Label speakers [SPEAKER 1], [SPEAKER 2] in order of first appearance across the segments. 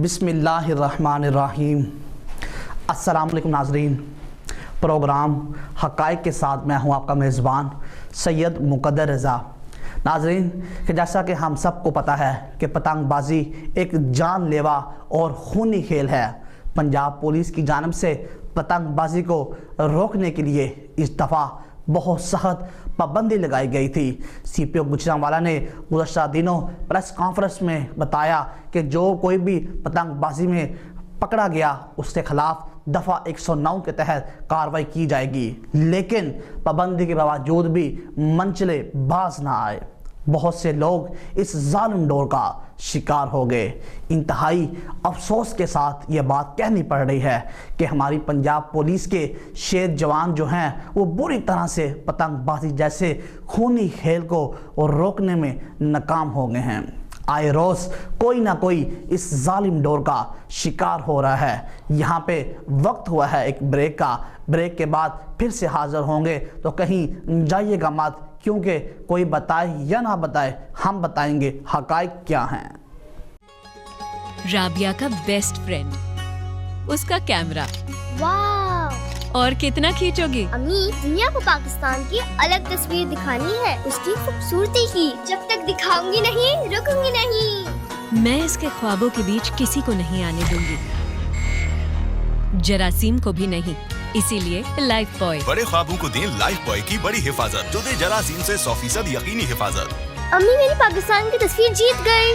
[SPEAKER 1] बिस्मिल्लाहिर्रहमानिर्रहीम। अस्सलाम वालेकुम नाज़रीन। प्रोग्राम हक़ाइक़ के साथ मैं हूं आपका मेज़बान सैयद मुक़द्दर रज़ा। नाज़रीन कि जैसा कि हम सबको पता है कि पतंगबाज़ी एक जानलेवा और खूनी खेल है। पंजाब पुलिस की जानिब से पतंगबाज़ी को रोकने के लिए इस दफ़ा बहुत सख्त पाबंदी लगाई गई थी। CPO गुजरांवाला ने गुज़श्ता दिनों प्रेस कॉन्फ्रेंस में बताया कि जो कोई भी पतंगबाजी में पकड़ा गया उसके खिलाफ दफ़ा 109 के तहत कार्रवाई की जाएगी। लेकिन पाबंदी के बावजूद भी मंचले बाज ना आए। बहुत से लोग इस जालिम दौर का शिकार हो गए। इंतहाई अफसोस के साथ ये बात कहनी पड़ रही है कि हमारी पंजाब पुलिस के शेर जवान जो हैं वो बुरी तरह से पतंगबाजी जैसे खूनी खेल को रोकने में नाकाम हो गए हैं। आए रोज़ कोई ना कोई इस जालिम दौर का शिकार हो रहा है। यहाँ पे वक्त हुआ है एक ब्रेक का। ब्रेक के बाद फिर से हाज़िर होंगे, तो कहीं जाइएगा मत, क्योंकि कोई बताए या ना बताए हम बताएंगे हक़ाइक़ क्या हैं।
[SPEAKER 2] राबिया का बेस्ट फ्रेंड, उसका कैमरा।
[SPEAKER 3] वाह!
[SPEAKER 2] और कितना खींचोगी?
[SPEAKER 3] अम्मी, दुनिया को पाकिस्तान की अलग तस्वीर दिखानी है, उसकी खूबसूरती की। जब तक दिखाऊंगी नहीं, रुकूंगी नहीं।
[SPEAKER 2] मैं इसके ख्वाबों के बीच किसी को नहीं आने दूंगी, जरासीम को भी नहीं। इसीलिए लाइफ बॉय।
[SPEAKER 4] बड़े ख्वाबों को दें लाइफ बॉय की बड़ी हिफाजत, जो दे जरासीम से 100% यकीनी हिफाजत।
[SPEAKER 3] अम्मी, मेरी पाकिस्तान की तस्वीर जीत गई।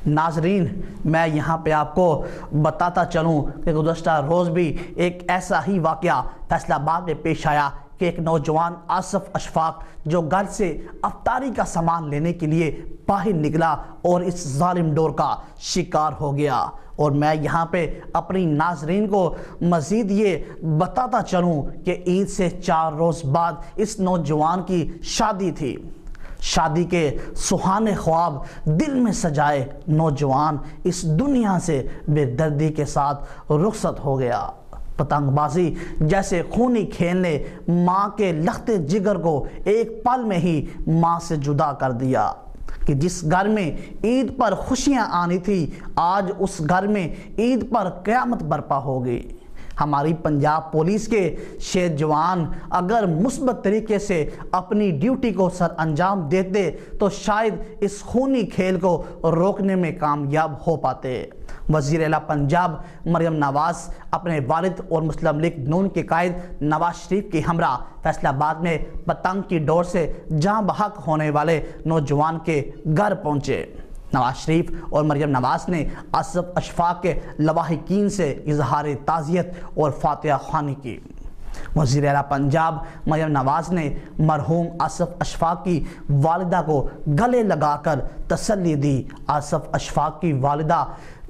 [SPEAKER 1] नाजरीन, मैं यहाँ पे आपको बताता चलूँ कि गुज़श्ता रोज़ भी एक ऐसा ही वाक़या फैसलाबाद में पेश आया कि एक नौजवान आसिफ अशफाक जो घर से अफ्तारी का सामान लेने के लिए बाहर निकला और इस जालिम दौर का शिकार हो गया। और मैं यहाँ पे अपनी नाजरीन को मज़ीद ये बताता चलूँ कि ईद से 4 रोज़ बाद इस नौजवान की शादी थी। शादी के सुहाने ख्वाब दिल में सजाए नौजवान इस दुनिया से बेदर्दी के साथ रुखसत हो गया। पतंगबाजी जैसे खूनी खेल ने माँ के लखते जिगर को एक पल में ही माँ से जुदा कर दिया कि जिस घर में ईद पर खुशियाँ आनी थी, आज उस घर में ईद पर क़यामत बर्पा हो गई। हमारी पंजाब पुलिस के शेर जवान अगर मुस्बत तरीके से अपनी ड्यूटी को सर अंजाम देते तो शायद इस खूनी खेल को रोकने में कामयाब हो पाते। वज़ीर आला पंजाब मरियम नवाज़ अपने वालिद और मुस्लिम लीग नून के कायद नवाज शरीफ के हमरा फैसलाबाद में पतंग की डोर से जाँ बहक होने वाले नौजवान के घर पहुँचे। नवाज शरीफ और मरियम नवाज ने आसिफ अशफाक के लवाहिकीन से इजहार ताज़ियत और फातिहा ख़्वानी की। वज़ीर आला पंजाब मरियम नवाज ने मरहूम आसिफ अशफाक की वालिदा को गले लगाकर तसल्ली दी। आसिफ अशफाक की वालिदा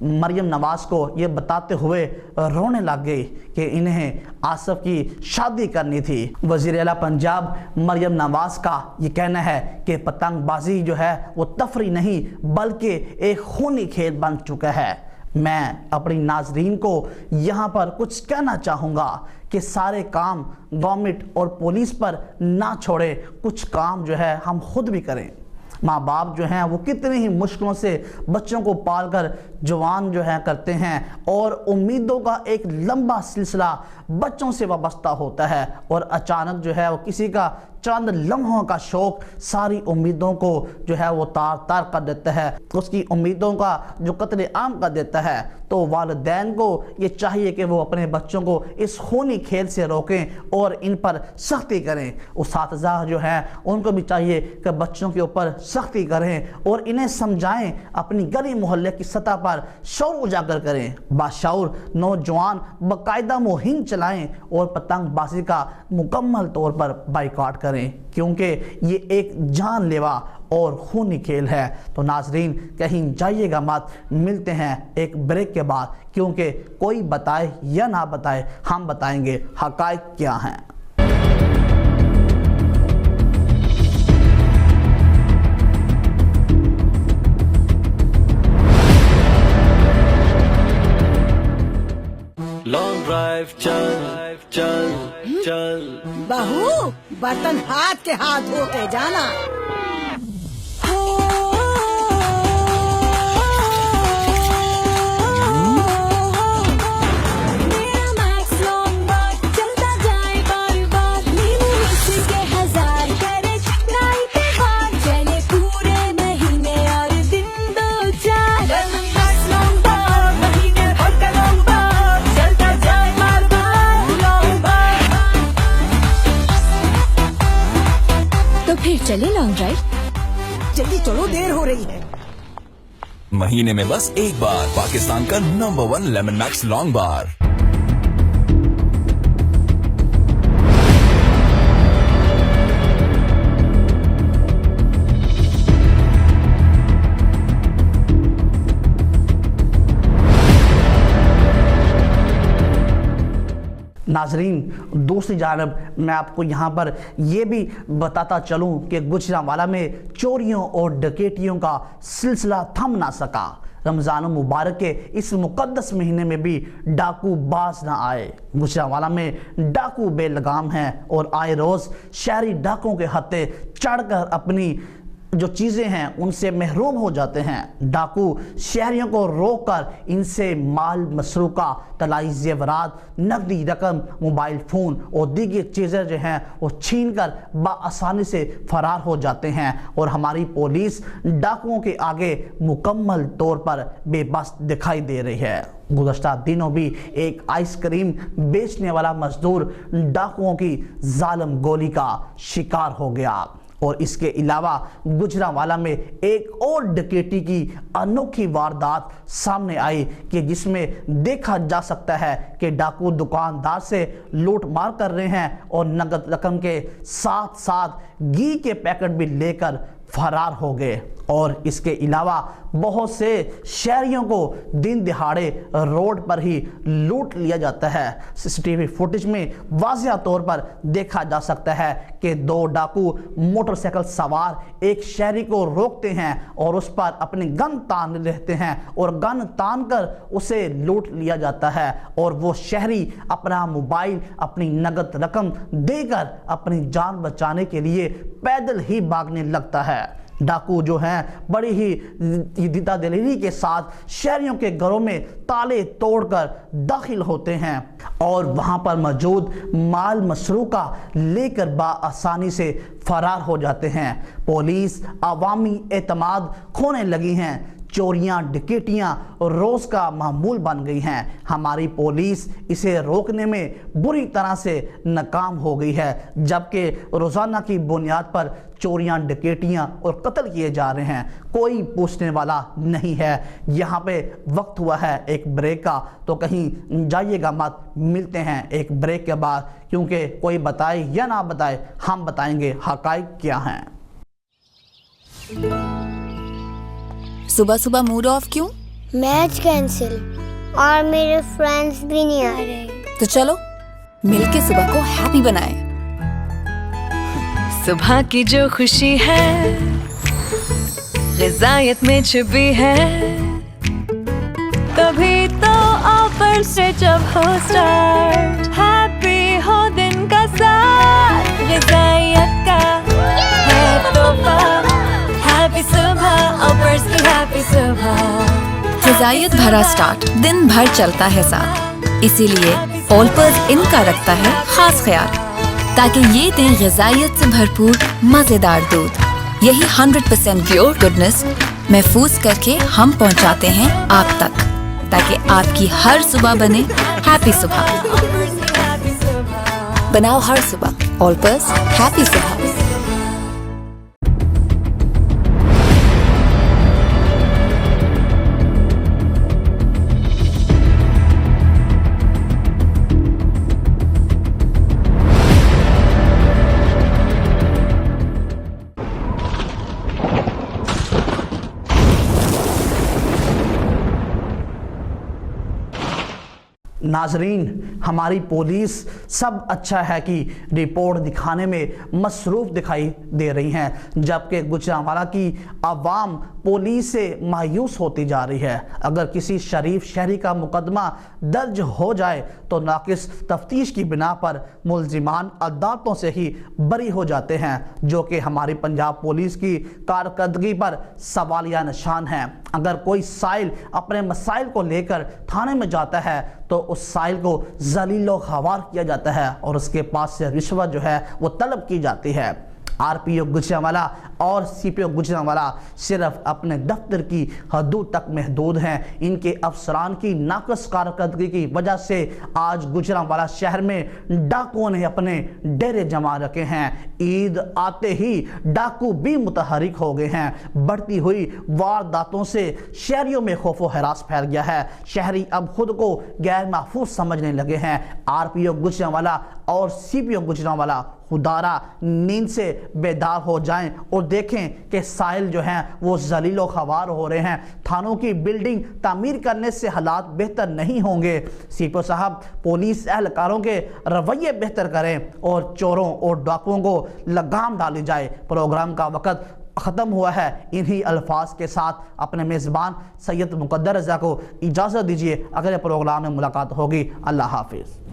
[SPEAKER 1] मरियम नवाज को ये बताते हुए रोने लग गई कि इन्हें आसिफ की शादी करनी थी। वज़ीर आला पंजाब मरियम नवाज का ये कहना है कि पतंगबाजी जो है वो तफरी नहीं बल्कि एक खूनी खेल बन चुका है। मैं अपनी नाजरीन को यहाँ पर कुछ कहना चाहूँगा कि सारे काम गवर्नमेंट और पुलिस पर ना छोड़े, कुछ काम जो है हम खुद भी करें। माँ बाप जो हैं वो कितनी ही मुश्किलों से बच्चों को पालकर जवान जो है करते हैं और उम्मीदों का एक लंबा सिलसिला बच्चों से वाबस्ता होता है और अचानक जो है वो किसी का चंद लम्हों का शौक सारी उम्मीदों को जो है वो तार तार कर देता है, उसकी उम्मीदों का जो कत्ले आम कर देता है। तो वालिदैन को ये चाहिए कि वो अपने बच्चों को इस खूनी खेल से रोकें और इन पर सख्ती करें। उस्ताज़ा जो हैं उनको भी चाहिए कि बच्चों के ऊपर सख्ती करें और इन्हें समझाएं, अपनी गली मोहल्ले की सतह पर शौर उजागर करें। बाशऊर नौजवान बाकायदा मुहिम चलाएं और पतंगबाजी का मुकम्मल तौर पर बाइकआउट करें, क्योंकि ये एक जानलेवा और खूनी खेल है। तो नाजरीन कहीं जाइएगा मत, मिलते हैं एक ब्रेक के बाद, क्योंकि कोई बताए या ना बताए हम बताएंगे हक़ाइक़ क्या हैं।
[SPEAKER 5] लाइफ चल चल चल।
[SPEAKER 6] बहू बर्तन हाथ के हाथ धो के जाना।
[SPEAKER 2] फिर चले लॉन्ग ड्राइव।
[SPEAKER 6] जल्दी चलो, देर हो रही है।
[SPEAKER 4] महीने में बस एक बार पाकिस्तान का नंबर 1 लेमन मैक्स लॉन्ग बार।
[SPEAKER 1] नाजरीन, दूसरी जानब मैं आपको यहाँ पर यह भी बताता चलूँ कि गुजरांवाला में चोरियों और डकैतियों का सिलसिला थम ना सका। रमज़ान मुबारक के इस मुक़द्दस महीने में भी डाकू बाज ना आए। गुजरांवाला में डाकू बेलगाम हैं और आए रोज़ शहरी डाकुओं के हत्थे चढ़कर अपनी जो चीज़ें हैं उनसे महरूम हो जाते हैं। डाकू शहरियों को रोककर इनसे माल मसरूका, तलाई जेवरात, नकदी रकम, मोबाइल फ़ोन और दीगर चीज़ें जो हैं वो छीन कर बआसानी से फ़रार हो जाते हैं और हमारी पुलिस डाकुओं के आगे मुकम्मल तौर पर बेबस दिखाई दे रही है। गुज़श्ता दिनों भी एक आइसक्रीम बेचने वाला मजदूर डाकुओं की जालिम गोली का शिकार हो गया और इसके अलावा गुजरांवाला में एक और डकैती की अनोखी वारदात सामने आई कि जिसमें देखा जा सकता है कि डाकू दुकानदार से लूट मार कर रहे हैं और नगद रकम के साथ साथ घी के पैकेट भी लेकर फरार हो गए। और इसके अलावा बहुत से शहरियों को दिन दिहाड़े रोड पर ही लूट लिया जाता है। सीसीटीवी फुटेज में वाज़िह तौर पर देखा जा सकता है कि दो डाकू मोटरसाइकिल सवार एक शहरी को रोकते हैं और उस पर अपने गन तान रहते हैं और गन तान कर उसे लूट लिया जाता है और वो शहरी अपना मोबाइल, अपनी नगद रकम देकर अपनी जान बचाने के लिए पैदल ही भागने लगता है। डाकू जो हैं बड़ी ही दिदा दिलेरी के साथ शहरियों के घरों में ताले तोड़कर दाखिल होते हैं और वहां पर मौजूद माल मसरूका लेकर बआसानी से फरार हो जाते हैं। पुलिस अवामी एतमाद खोने लगी हैं। चोरियां डकैतियां रोज का मामूल बन गई हैं। हमारी पुलिस इसे रोकने में बुरी तरह से नाकाम हो गई है, जबकि रोजाना की बुनियाद पर चोरियां डकैतियां और कत्ल किए जा रहे हैं। कोई पूछने वाला नहीं है। यहाँ पे वक्त हुआ है एक ब्रेक का, तो कहीं जाइएगा मत। मिलते हैं एक ब्रेक के बाद, क्योंकि कोई बताए या ना बताए हम बताएंगे हकाइक क्या हैं।
[SPEAKER 2] सुबह सुबह मूड ऑफ क्यों?
[SPEAKER 3] मैच कैंसिल और मेरे फ्रेंड्स भी नहीं आ रहे।
[SPEAKER 2] तो चलो मिलके सुबह को हैप्पी बनाएं।
[SPEAKER 7] सुबह की जो खुशी है ग़िज़ायत में छुपी है, तभी तो ऑफर से जब हो स्टार्ट, हैप्पी हो दिन का साथ, ग़िज़ायत का है तोहफा। हैप्पी सुबह, ऑफर्स की हैप्पी सुबह।
[SPEAKER 2] ग़िज़ायत भरा स्टार्ट दिन भर चलता है साथ, इसीलिए ऑलपर्स इनका रखता है खास ख्याल, ताकि ये दें ग़िज़ायत से भरपूर मज़ेदार दूध। यही 100% प्योर गुडनेस महफूज करके हम पहुंचाते हैं आप तक, ताकि आपकी हर सुबह बने हैप्पी सुबह। बनाओ हर सुबह ऑलपर्स हैप्पी सुबह।
[SPEAKER 1] नाजरीन, हमारी पुलिस सब अच्छा है कि रिपोर्ट दिखाने में मसरूफ़ दिखाई दे रही हैं, जबकि गुजरांवाला की आवाम पुलिस से मायूस होती जा रही है। अगर किसी शरीफ शहरी का मुकदमा दर्ज हो जाए तो नाकिस तफ्तीश की बिना पर मुल्जिमान अदालतों से ही बरी हो जाते हैं, जो कि हमारी पंजाब पुलिस की कारकर्दगी पर सवालिया निशान है। अगर कोई साइल अपने मसाइल को लेकर थाने में जाता है तो उस साइल को जलीलो खवार किया जाता है और उसके पास से रिश्वत जो है वो तलब की जाती है। आरपीओ गुजरांवाला और सीपीओ गुजरांवाला सिर्फ अपने दफ्तर की हदूद तक महदूद हैं। इनके अफसरान की नाकस कारकर्दगी की वजह से आज गुजरांवाला शहर में डाकुओं ने अपने डेरे जमा रखे हैं। ईद आते ही डाकू भी मुतहरिक हो गए हैं। बढ़ती हुई वारदातों से शहरियों में खौफो हरास फैल गया है। शहरी अब खुद को गैर महफूज समझने लगे हैं। आरपीओ गुजरांवाला और सीपीओ गुजरांवाला खुदारा नींद से बेदार हो जाएं और देखें कि साहिल जो हैं वो जलीलो खवार हो रहे हैं। थानों की बिल्डिंग तामीर करने से हालात बेहतर नहीं होंगे। सीपीओ साहब पुलिस एहलकारों के रवैये बेहतर करें और चोरों और डाकुओं को लगाम डाली जाए। प्रोग्राम का वक़्त ख़त्म हुआ है। इन्हीं अल्फाज के साथ अपने मेज़बान सैयद मुक़द्दर रज़ा को इजाज़त दीजिए। अगले प्रोग्राम में मुलाकात होगी। अल्लाह हाफिज़।